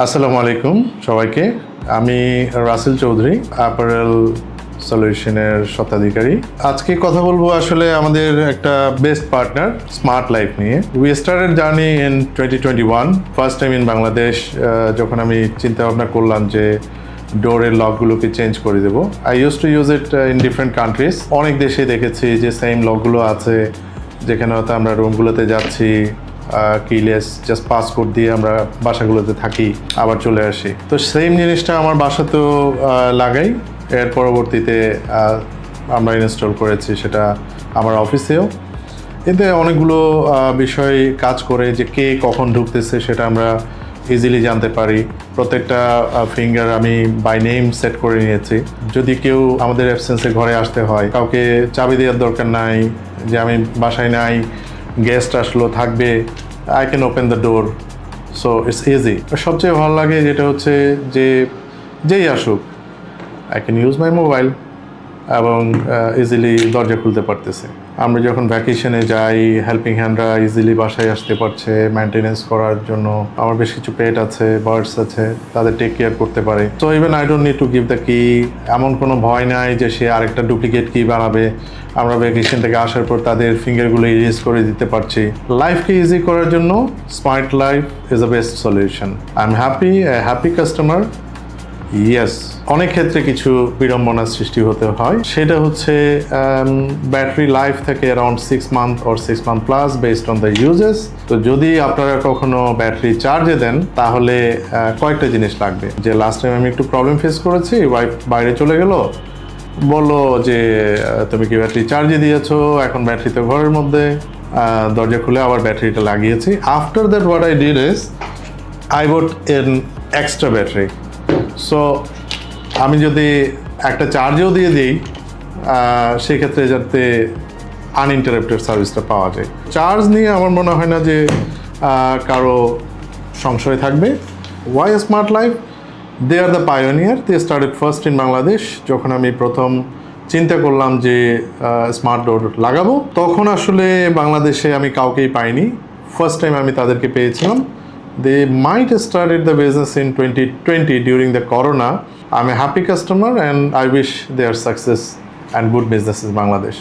আসসালামু আলাইকুম সবাইকে। আমি রাসেল চৌধুরী, অ্যাপারেল সলিউশনের স্বত্বাধিকারী। আজকে কথা বলবো আসলে আমাদের একটা বেস্ট পার্টনার স্মার্ট লাইফ নিয়ে। We started journey in 2021, first time in Bangladesh. যখন আমি চিন্তা ভাবনা করলাম যে ডোরের লকগুলোকে চেঞ্জ করে দেবো। I use to use it in different countries. অনেক দেশে দেখেছি যে সেম লকগুলো আছে, যেখানে হয়তো আমরা রুমগুলোতে যাচ্ছি, কিলেস জাস্ট পাসকোড দিয়ে আমরা বাসাগুলোতে থাকি, আবার চলে আসি। তো সেম জিনিসটা আমার বাসাতেও লাগাই। এর পরবর্তীতে আমরা ইনস্টল করেছি সেটা আমার অফিসেও। এতে অনেকগুলো বিষয় কাজ করে, যে কে কখন ঢুকতেছে সেটা আমরা ইজিলি জানতে পারি। প্রত্যেকটা ফিঙ্গার আমি বাই নেম সেট করে নিয়েছি। যদি কেউ আমাদের অ্যাবসেন্সে ঘরে আসতে হয়, কাউকে চাবি দেওয়ার দরকার নাই যে আমি বাসায় নাই, গেস্ট আসলো থাকবে, I can open the door, so it's easy. সবচেয়ে ভালো লাগে যেটা হচ্ছে যে যেই আসুক I can use my mobile এবং ইজিলি দরজা খুলতে পারতেছে। আমরা যখন ভ্যাকেশনে যাই, হেল্পিং হ্যান্ডরা ইজিলি বাসায় আসতে পারছে মেনটেনেন্স করার জন্য। আমার বেশ কিছু পেট আছে, বার্ডস আছে, তাদের টেক কেয়ার করতে পারে। So even I don't need to give the কি। এমন কোনো ভয় নাই যে সে আরেকটা ডুপ্লিকেট কি বানাবে। আমরা ভ্যাকেশন থেকে আসার পর তাদের ফিঙ্গারগুলো ইরেজ করে দিতে পারছি। লাইফকে ইজি করার জন্য smart life is the best solution. I am happy customer. Yes, অনেক ক্ষেত্রে কিছু বিড়ম্বনার সৃষ্টি হতে হয়। সেটা হচ্ছে ব্যাটারি লাইফ থেকে around 6 month or 6 month plus based on the uses. তো যদি আপনারা কখনো ব্যাটারি চার্জে দেন তাহলে কয়েকটা জিনিস লাগবে। যে লাস্ট টাইম আমি একটু প্রবলেম ফেস করেছি, ওয়াইফ বাইরে চলে গেল, বললো যে তুমি কি ব্যাটারি চার্জে দিয়েছো, এখন ব্যাটারি তো ঘরের মধ্যে। দরজা খুলে আবার ব্যাটারিটা লাগিয়েছি। After that what I did is I bought an extra battery. So আমি যদি একটা চার্জও দিয়ে দিই, সেক্ষেত্রে যাতে আনইন্টারাপ্টেড সার্ভিসটা পাওয়া যায়। চার্জ নিয়ে আমার মনে হয় না যে কারো সংশয় থাকবে। Why Smart Life? They are the pioneer. They started first in Bangladesh. যখন আমি প্রথম চিন্তা করলাম যে স্মার্ট ডোর লাগাবো, তখন আসলে বাংলাদেশে আমি কাউকেই পাইনি। ফার্স্ট টাইম আমি তাদেরকে পেয়েছিলাম। They might have started the business in 2020 during the Corona. I'm a happy customer and I wish their success and good business in Bangladesh.